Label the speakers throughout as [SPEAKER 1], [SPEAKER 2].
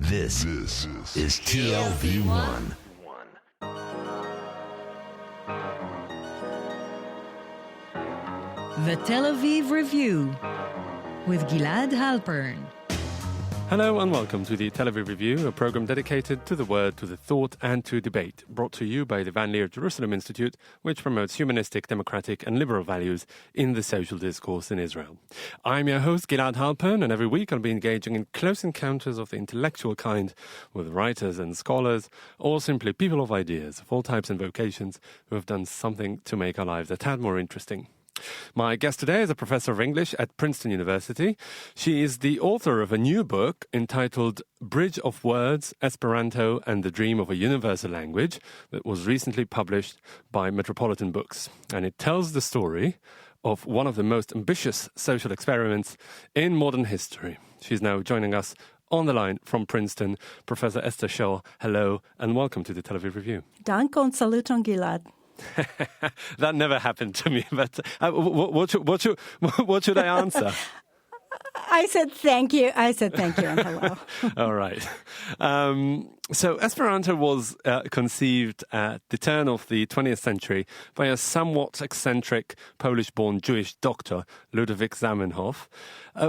[SPEAKER 1] This is TLV1.
[SPEAKER 2] The Tel Aviv Review with Gilad Halpern.
[SPEAKER 3] Hello and welcome to the Tel Aviv Review, a program dedicated to the word, to the thought and to debate, brought to you by the Van Leer Jerusalem Institute, which promotes humanistic, democratic and liberal values in the social discourse in Israel. I'm your host, Gilad Halpern, and every week I'll be engaging in close encounters of the intellectual kind with writers and scholars, or simply people of ideas of all types and vocations who have done something to make our lives a tad more interesting. My guest today is a professor of English at Princeton University. She is the author of a new book entitled Bridge of Words, Esperanto and the Dream of a Universal Language that was recently published by Metropolitan Books. And it tells the story of one of the most ambitious social experiments in modern history. She's now joining us on the line from Princeton. Professor Esther Schor, hello and welcome to the Tel Aviv Review.
[SPEAKER 4] Danke und saluton, Gilad.
[SPEAKER 3] That never happened to me, but what should I answer?
[SPEAKER 4] I said thank you and hello.
[SPEAKER 3] All right. So Esperanto was conceived at the turn of the 20th century by a somewhat eccentric Polish-born Jewish doctor, Ludwik Zamenhof.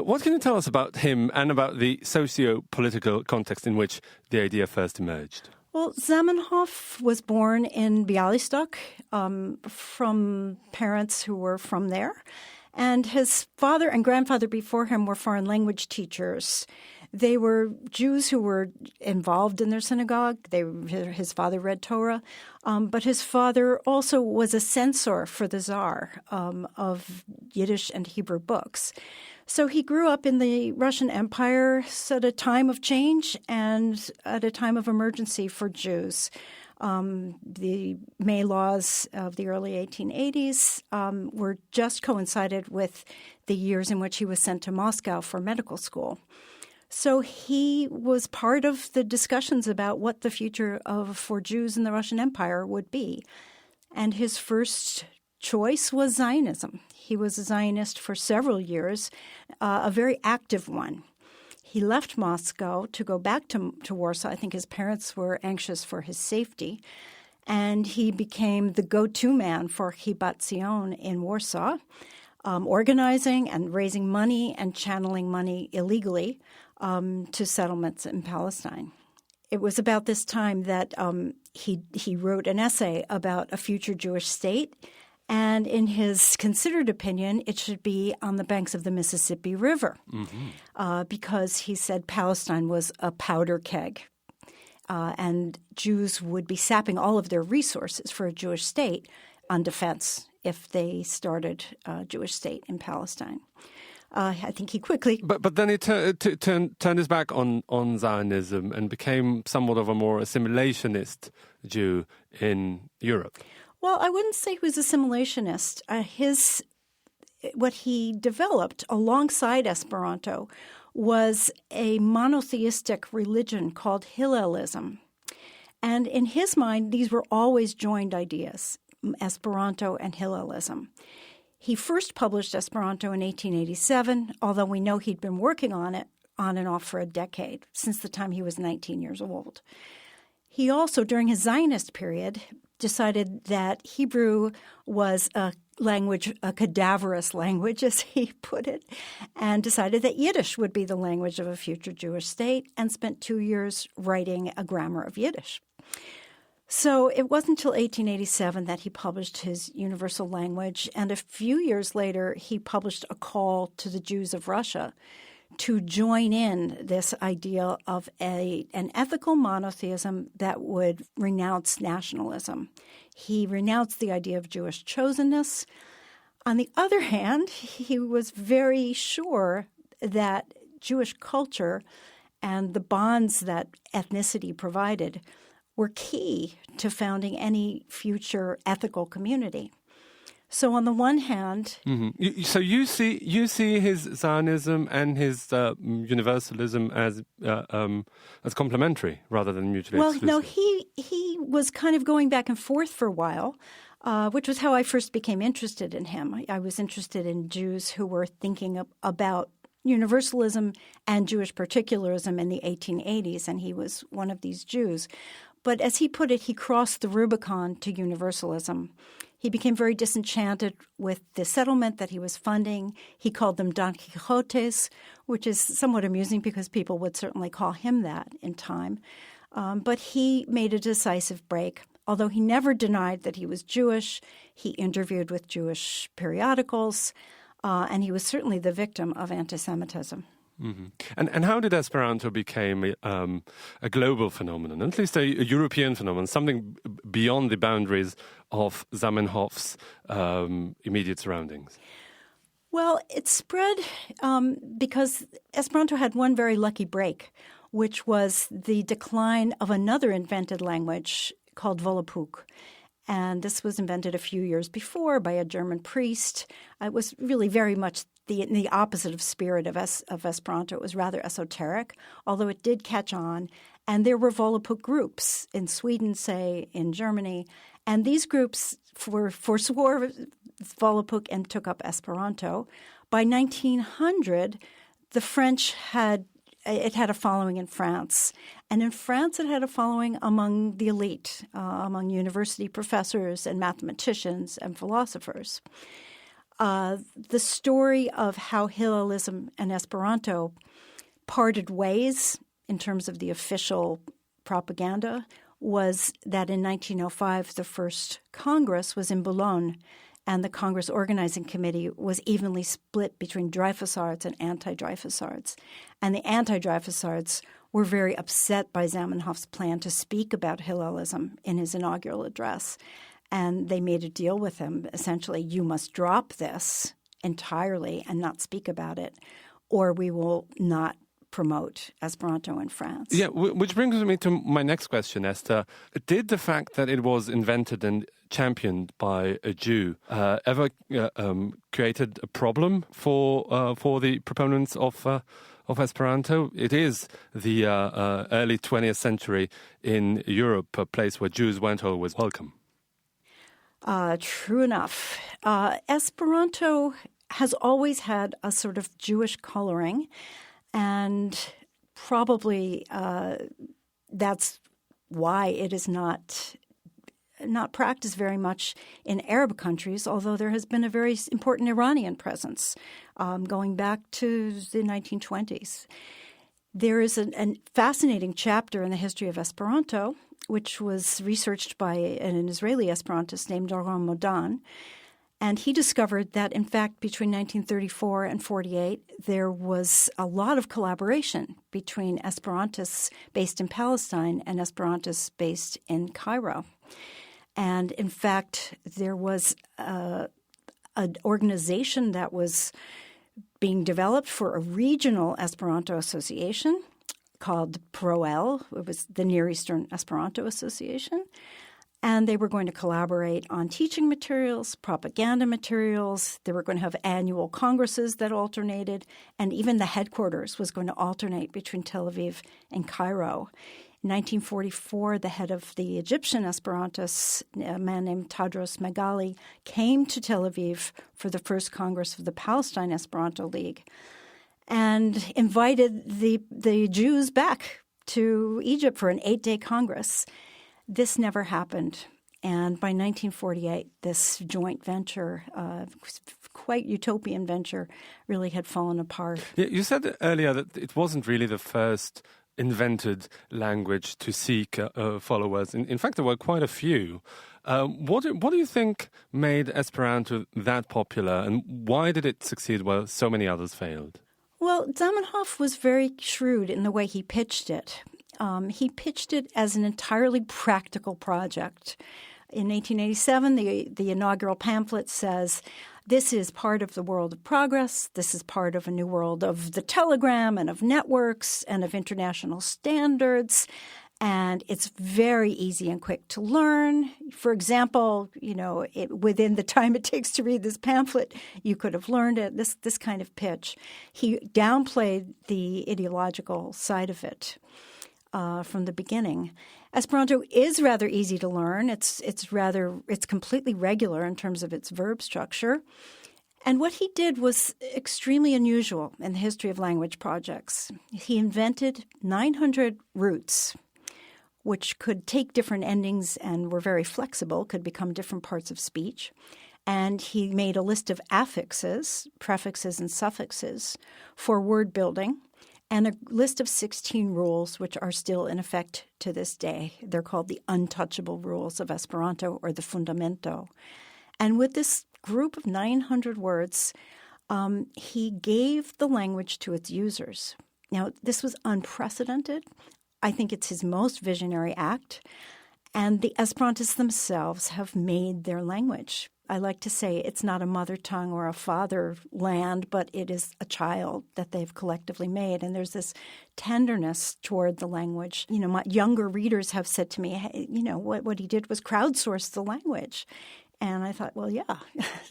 [SPEAKER 3] What can you tell us about him and about the socio-political context in which the idea first emerged?
[SPEAKER 4] Well, Zamenhof was born in Bialystok from parents who were from there. And his father and grandfather before him were foreign language teachers. They were Jews who were involved in their synagogue. His father read Torah. But his father also was a censor for the Tsar of Yiddish and Hebrew books. So he grew up in the Russian Empire at a time of change and at a time of emergency for Jews. The May laws of the early 1880s were just coincided with the years in which he was sent to Moscow for medical school. So he was part of the discussions about what the future for Jews in the Russian Empire would be. And his first choice was Zionism. He was a Zionist for several years, a very active one. He left Moscow to go back to Warsaw. I think his parents were anxious for his safety. And he became the go-to man for Chibat Zion in Warsaw, organizing and raising money and channeling money illegally to settlements in Palestine. It was about this time that he wrote an essay about a future Jewish state. And in his considered opinion, it should be on the banks of the Mississippi River because he said Palestine was a powder keg and Jews would be sapping all of their resources for a Jewish state on defense if they started a Jewish state in Palestine. I think he quickly...
[SPEAKER 3] But then he turned his back on Zionism and became somewhat of a more assimilationist Jew in Europe.
[SPEAKER 4] Well, I wouldn't say he was assimilationist. What he developed alongside Esperanto was a monotheistic religion called Hillelism. And in his mind, these were always joined ideas, Esperanto and Hillelism. He first published Esperanto in 1887, although we know he'd been working on it on and off for a decade, since the time he was 19 years old. He also, during his Zionist period, decided that Hebrew was a language, a cadaverous language, as he put it, and decided that Yiddish would be the language of a future Jewish state, and spent 2 years writing a grammar of Yiddish. So it wasn't until 1887 that he published his universal language, and a few years later he published a call to the Jews of Russia to join in this idea of an ethical monotheism that would renounce nationalism. He renounced the idea of Jewish chosenness. On the other hand, he was very sure that Jewish culture and the bonds that ethnicity provided were key to founding any future ethical community. So on the one hand...
[SPEAKER 3] Mm-hmm. So you see his Zionism and his universalism as complementary rather than mutually exclusive?
[SPEAKER 4] Well, no, he was kind of going back and forth for a while, which was how I first became interested in him. I was interested in Jews who were thinking about universalism and Jewish particularism in the 1880s, and he was one of these Jews. But as he put it, he crossed the Rubicon to universalism. He became very disenchanted with the settlement that he was funding. He called them Don Quixotes, which is somewhat amusing because people would certainly call him that in time. But he made a decisive break. Although he never denied that he was Jewish, he interviewed with Jewish periodicals, and he was certainly the victim of anti-Semitism.
[SPEAKER 3] Mm-hmm. And how did Esperanto become a global phenomenon, at least a European phenomenon, something beyond the boundaries of Zamenhof's immediate surroundings?
[SPEAKER 4] Well, it spread because Esperanto had one very lucky break, which was the decline of another invented language called Volapük. And this was invented a few years before by a German priest. It was really very much the opposite of spirit of Esperanto. It was rather esoteric, although it did catch on. And there were Volapük groups in Sweden, say, in Germany. And these groups forswore Volapük and took up Esperanto. By 1900, the French had a following in France. And in France, it had a following among the elite, among university professors and mathematicians and philosophers. The story of how Hillalism and Esperanto parted ways in terms of the official propaganda was that in 1905, the first Congress was in Boulogne, and the Congress Organizing Committee was evenly split between Dreyfusards and anti-Dreyfusards. And the anti-Dreyfusards were very upset by Zamenhof's plan to speak about Hillalism in his inaugural address. And they made a deal with him. Essentially, you must drop this entirely and not speak about it, or we will not promote Esperanto in France.
[SPEAKER 3] Yeah, which brings me to my next question, Esther. Did the fact that it was invented and championed by a Jew ever created a problem for the proponents of Esperanto? It is the early 20th century in Europe, a place where Jews weren't always welcome.
[SPEAKER 4] True enough. Esperanto has always had a sort of Jewish coloring, and probably that's why it is not practiced very much in Arab countries, although there has been a very important Iranian presence going back to the 1920s. There is a fascinating chapter in the history of Esperanto, which was researched by an Israeli Esperantist named Doron Modan. And he discovered that, in fact, between 1934 and 48, there was a lot of collaboration between Esperantists based in Palestine and Esperantists based in Cairo. And, in fact, there was an organization that was being developed for a regional Esperanto association called PROEL. It was the Near Eastern Esperanto Association. And they were going to collaborate on teaching materials, propaganda materials. They were going to have annual congresses that alternated, and even the headquarters was going to alternate between Tel Aviv and Cairo. In 1944, the head of the Egyptian Esperantists, a man named Tadros Megali, came to Tel Aviv for the first Congress of the Palestine Esperanto League and invited the Jews back to Egypt for an 8-day Congress. This never happened. And by 1948, this joint venture, quite utopian venture, really had fallen apart.
[SPEAKER 3] Yeah, you said earlier that it wasn't really the first invented language to seek followers. In fact, there were quite a few. What do you think made Esperanto that popular, and why did it succeed while so many others failed?
[SPEAKER 4] Well, Zamenhof was very shrewd in the way he pitched it. He pitched it as an entirely practical project. In 1887, the inaugural pamphlet says, this is part of the world of progress. This is part of a new world of the telegram and of networks and of international standards. And it's very easy and quick to learn. For example, within the time it takes to read this pamphlet, you could have learned it, this kind of pitch. He downplayed the ideological side of it. From the beginning. Esperanto is rather easy to learn. It's completely regular in terms of its verb structure. And what he did was extremely unusual in the history of language projects. He invented 900 roots, which could take different endings and were very flexible, could become different parts of speech. And he made a list of affixes, prefixes and suffixes for word building, and a list of 16 rules which are still in effect to this day. They're called the untouchable rules of Esperanto, or the fundamento. And with this group of 900 words, he gave the language to its users. Now, this was unprecedented. I think it's his most visionary act. And the Esperantists themselves have made their language. I like to say it's not a mother tongue or a fatherland, but it is a child that they've collectively made. And there's this tenderness toward the language. You know, my younger readers have said to me, hey, you know, what he did was crowdsource the language. And I thought, well, yeah,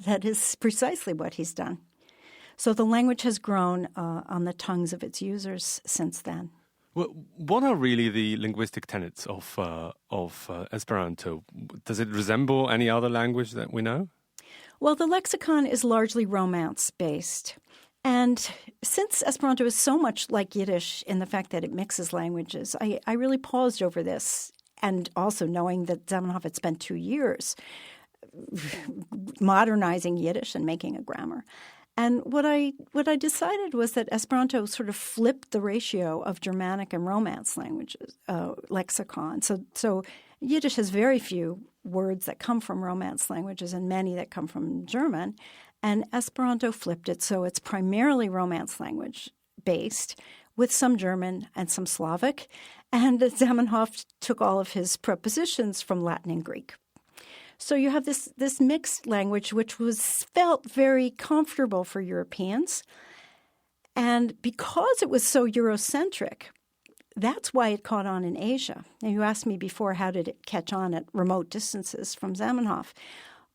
[SPEAKER 4] that is precisely what he's done. So the language has grown on the tongues of its users since then.
[SPEAKER 3] Well, what are really the linguistic tenets of Esperanto? Does it resemble any other language that we know?
[SPEAKER 4] Well, the lexicon is largely Romance-based. And since Esperanto is so much like Yiddish in the fact that it mixes languages, I really paused over this. And also knowing that Zamenhof had spent 2 years modernizing Yiddish and making a grammar. And what I decided was that Esperanto sort of flipped the ratio of Germanic and Romance languages, lexicon. So Yiddish has very few words that come from Romance languages and many that come from German. And Esperanto flipped it, so it's primarily Romance language based with some German and some Slavic. And Zamenhof took all of his prepositions from Latin and Greek. So you have this mixed language, which was felt very comfortable for Europeans. And because it was so Eurocentric, that's why it caught on in Asia. And you asked me before, how did it catch on at remote distances from Zamenhof?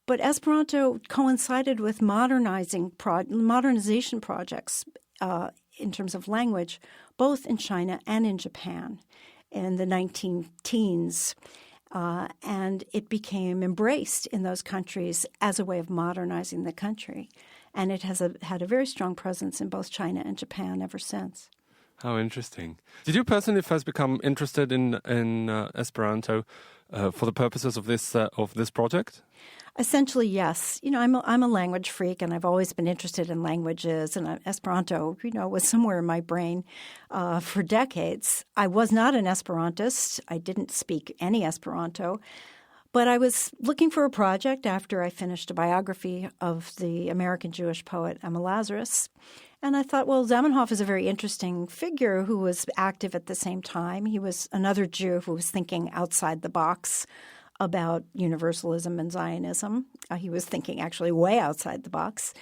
[SPEAKER 4] But Esperanto coincided with modernization projects in terms of language, both in China and in Japan in the 19-teens. And it became embraced in those countries as a way of modernizing the country. And it has had a very strong presence in both China and Japan ever since.
[SPEAKER 3] How interesting. Did you personally first become interested in Esperanto for the purposes of this project?
[SPEAKER 4] Essentially, yes. You know, I'm a language freak, and I've always been interested in languages. And Esperanto, you know, was somewhere in my brain for decades. I was not an Esperantist. I didn't speak any Esperanto. But I was looking for a project after I finished a biography of the American Jewish poet Emma Lazarus. And I thought, well, Zamenhof is a very interesting figure who was active at the same time. He was another Jew who was thinking outside the box about universalism and Zionism. He was thinking actually way outside the box.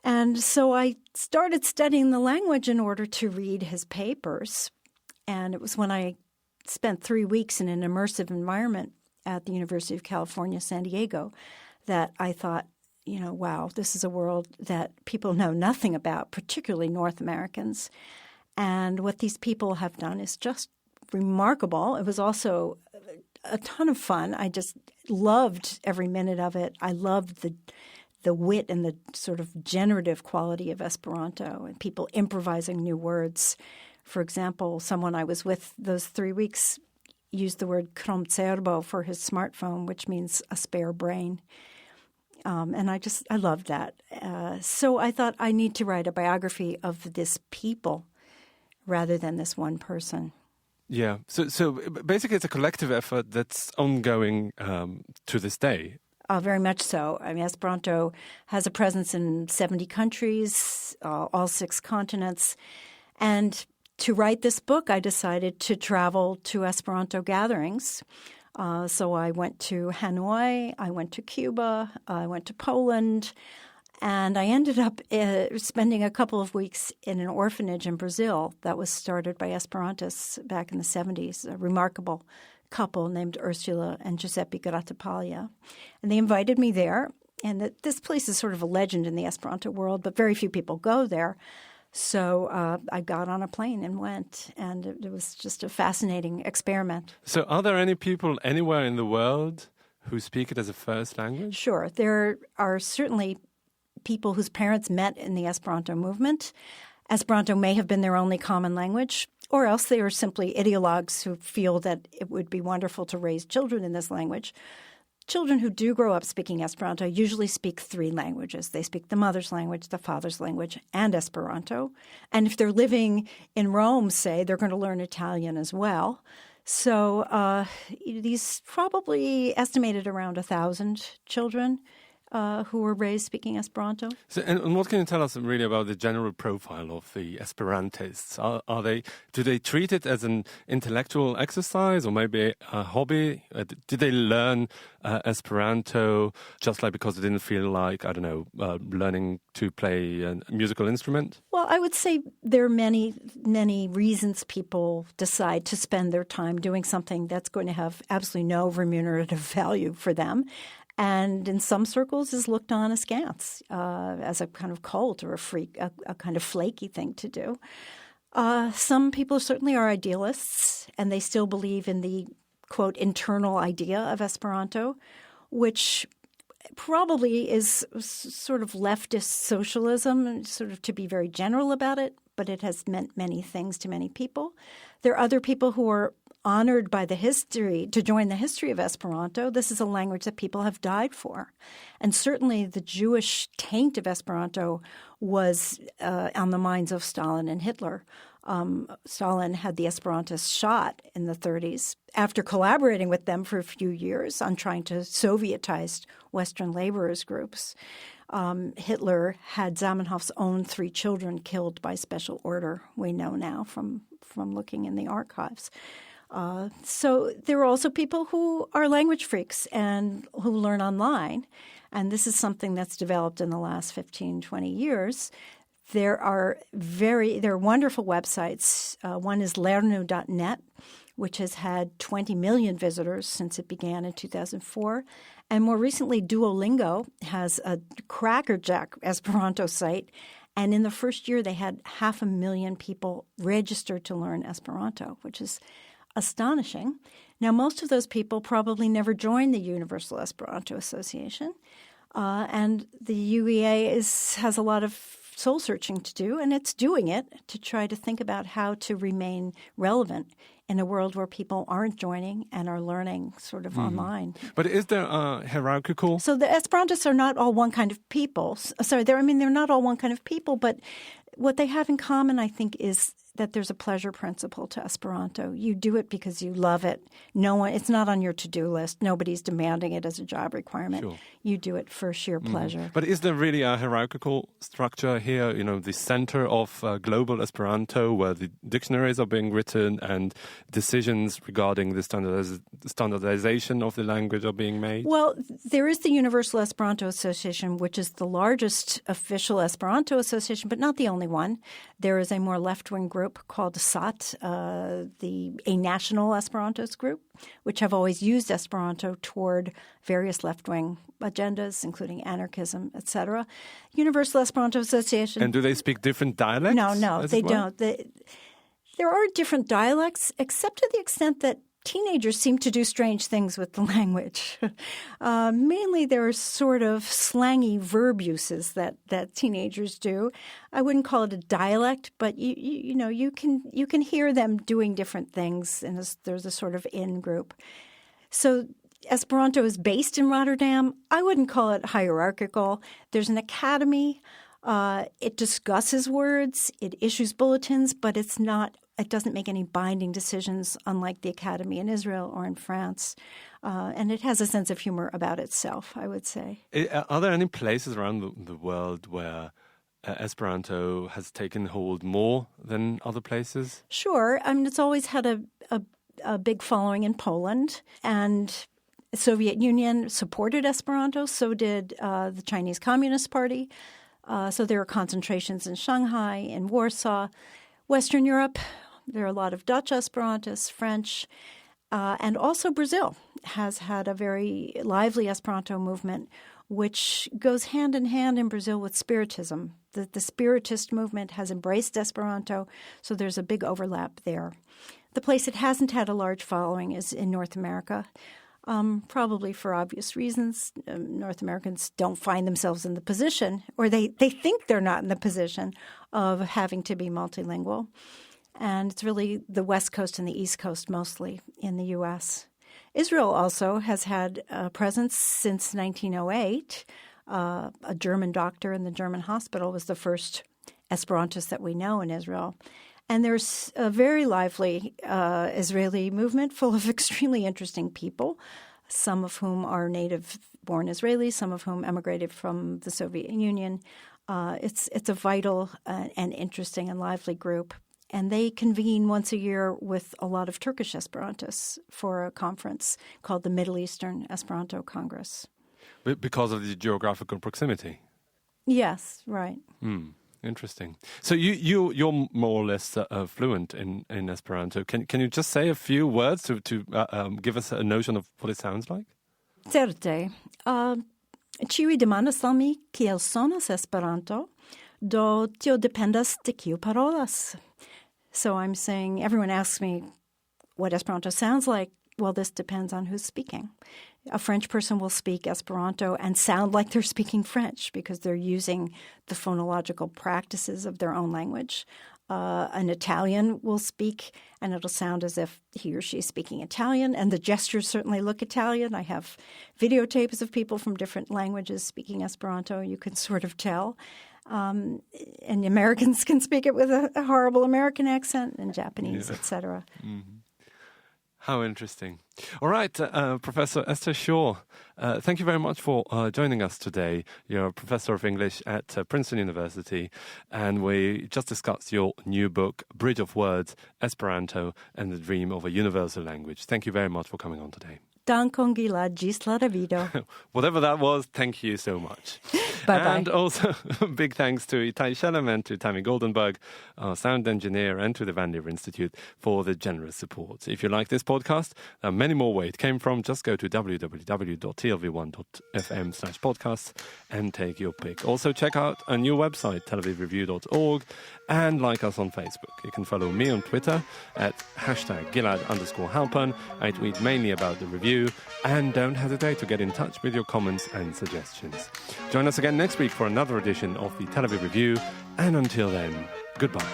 [SPEAKER 4] And so I started studying the language in order to read his papers. And it was when I spent 3 weeks in an immersive environment at the University of California, San Diego, that I thought, you know, wow, this is a world that people know nothing about, particularly North Americans. And what these people have done is just remarkable. It was also a ton of fun. I just loved every minute of it. I loved the wit and the sort of generative quality of Esperanto and people improvising new words. For example, someone I was with those 3 weeks used the word kromcerbo for his smartphone, which means a spare brain. And I loved that. So I thought I need to write a biography of this people rather than this one person.
[SPEAKER 3] Yeah. So basically it's a collective effort that's ongoing to this day.
[SPEAKER 4] Very much so. I mean, Esperanto has a presence in 70 countries, all 6 continents. And to write this book, I decided to travel to Esperanto gatherings. So I went to Hanoi, I went to Cuba, I went to Poland, and I ended up spending a couple of weeks in an orphanage in Brazil that was started by Esperantists back in the 70s, a remarkable couple named Ursula and Giuseppe Grattapaglia. And they invited me there, and this place is sort of a legend in the Esperanto world, but very few people go there. So I got on a plane and went, and it was just a fascinating experiment.
[SPEAKER 3] So are there any people anywhere in the world who speak it as a first language?
[SPEAKER 4] Sure. There are certainly people whose parents met in the Esperanto movement. Esperanto may have been their only common language, or else they are simply ideologues who feel that it would be wonderful to raise children in this language. Children who do grow up speaking Esperanto usually speak 3 languages. They speak the mother's language, the father's language, and Esperanto. And if they're living in Rome, say, they're going to learn Italian as well. So these probably estimated around 1,000 children who were raised speaking Esperanto.
[SPEAKER 3] So, and what can you tell us really about the general profile of the Esperantists? Do they treat it as an intellectual exercise or maybe a hobby? Did they learn Esperanto just like because they didn't feel like, I don't know, learning to play a musical instrument?
[SPEAKER 4] Well, I would say there are many, many reasons people decide to spend their time doing something that's going to have absolutely no remunerative value for them. And in some circles is looked on askance as a kind of cult or a freak, a kind of flaky thing to do. Some people certainly are idealists, and they still believe in the, quote, internal idea of Esperanto, which probably is sort of leftist socialism, sort of to be very general about it, but it has meant many things to many people. There are other people who are honored by the history, to join the history of Esperanto. This is a language that people have died for. And certainly the Jewish taint of Esperanto was on the minds of Stalin and Hitler. Stalin had the Esperantists shot in the 30s after collaborating with them for a few years on trying to Sovietize Western laborers' groups. Hitler had Zamenhof's own 3 children killed by special order, we know now from looking in the archives. So there are also people who are language freaks and who learn online. And this is something that's developed in the last 15, 20 years. There are wonderful websites. One is lernu.net, which has had 20 million visitors since it began in 2004. And more recently, Duolingo has a crackerjack Esperanto site. And in the first year, they had 500,000 people registered to learn Esperanto, which is astonishing. Now, most of those people probably never joined the Universal Esperanto Association, and the UEA has a lot of soul-searching to do, and it's doing it to try to think about how to remain relevant in a world where people aren't joining and are learning sort of online.
[SPEAKER 3] But is there a hierarchical?
[SPEAKER 4] So the Esperantists are not all one kind of people. They're not all one kind of people, but what they have in common, I think, is that there's a pleasure principle to Esperanto. You do it because you love it. It's not on your to-do list. Nobody's demanding it as a job requirement.
[SPEAKER 3] Sure.
[SPEAKER 4] You do it for sheer pleasure.
[SPEAKER 3] But is there really a hierarchical structure here? You know, the center of global Esperanto, where the dictionaries are being written and decisions regarding the standardization of the language are being made?
[SPEAKER 4] Well, there is the Universal Esperanto Association, which is the largest official Esperanto association, but not the only one. There is a more left-wing group called SAT, a national Esperantos group, which have always used Esperanto toward various left-wing agendas, including anarchism, etc. Universal Esperanto Association.
[SPEAKER 3] And do they speak different dialects?
[SPEAKER 4] No, they don't. There are different dialects, except to the extent that teenagers seem to do strange things with the language. Mainly there are sort of slangy verb uses that teenagers do. I wouldn't call it a dialect, but you can hear them doing different things, and there's a sort of in-group. So Esperanto is based in Rotterdam. I wouldn't call it hierarchical. There's an academy. It discusses words. It issues bulletins, but it doesn't make any binding decisions, unlike the Academy in Israel or in France. And it has a sense of humor about itself, I would say.
[SPEAKER 3] Are there any places around the world where Esperanto has taken hold more than other places?
[SPEAKER 4] Sure. I mean, it's always had a big following in Poland, and the Soviet Union supported Esperanto. So did the Chinese Communist Party. So there are concentrations in Shanghai, in Warsaw. Western Europe, there are a lot of Dutch Esperantists, French, and also Brazil has had a very lively Esperanto movement, which goes hand in hand in Brazil with Spiritism. The Spiritist movement has embraced Esperanto, so there's a big overlap there. The place that hasn't had a large following is in North America. probably for obvious reasons. North Americans don't find themselves in the position, or they think they're not in the position of having to be multilingual. And it's really the West Coast and the East Coast mostly in the U.S. Israel also has had a presence since 1908. A German doctor in the German hospital was the first Esperantist that we know in Israel. And there's a very lively Israeli movement full of extremely interesting people, some of whom are native-born Israelis, some of whom emigrated from the Soviet Union. It's a vital and interesting and lively group. And they convene once a year with a lot of Turkish Esperantists for a conference called the Middle Eastern Esperanto Congress.
[SPEAKER 3] Because of the geographical proximity?
[SPEAKER 4] Yes, right.
[SPEAKER 3] Interesting. So you're more or less fluent in Esperanto. Can you just say a few words to give us a notion of what it sounds like?
[SPEAKER 4] Certe. Ĉiuj demandas al mi kiel sonas Esperanto, do tio dependas de kiu parolas. So I'm saying, everyone asks me what Esperanto sounds like. Well, this depends on who's speaking. A French person will speak Esperanto and sound like they're speaking French because they're using the phonological practices of their own language. An Italian will speak, and it'll sound as if he or she is speaking Italian, and the gestures certainly look Italian. I have videotapes of people from different languages speaking Esperanto. You can sort of tell. And Americans can speak it with a horrible American accent, and Japanese, etc.
[SPEAKER 3] Mm-hmm. How interesting. All right, Professor Esther Schor, thank you very much for joining us today. You're a professor of English at Princeton University, and we just discussed your new book, Bridge of Words, Esperanto and the Dream of a Universal Language. Thank you very much for coming on today.
[SPEAKER 4] Dankon, Gilad, ĝis la revido.
[SPEAKER 3] Whatever that was, thank you so much.
[SPEAKER 4] Bye-bye.
[SPEAKER 3] And also, big thanks to Itai Shellam and to Tammy Goldenberg, our sound engineer, and to the Van Leer Institute for the generous support. If you like this podcast, there are many more where it came from. Just go to www.tlv1.fm/podcasts and take your pick. Also, check out our new website, telavivreview.org, and like us on Facebook. You can follow me on Twitter at #Gilad_Halpern. I tweet mainly about the review. And don't hesitate to get in touch with your comments and suggestions. Join us again next week for another edition of the Tel Aviv Review. And until then, goodbye.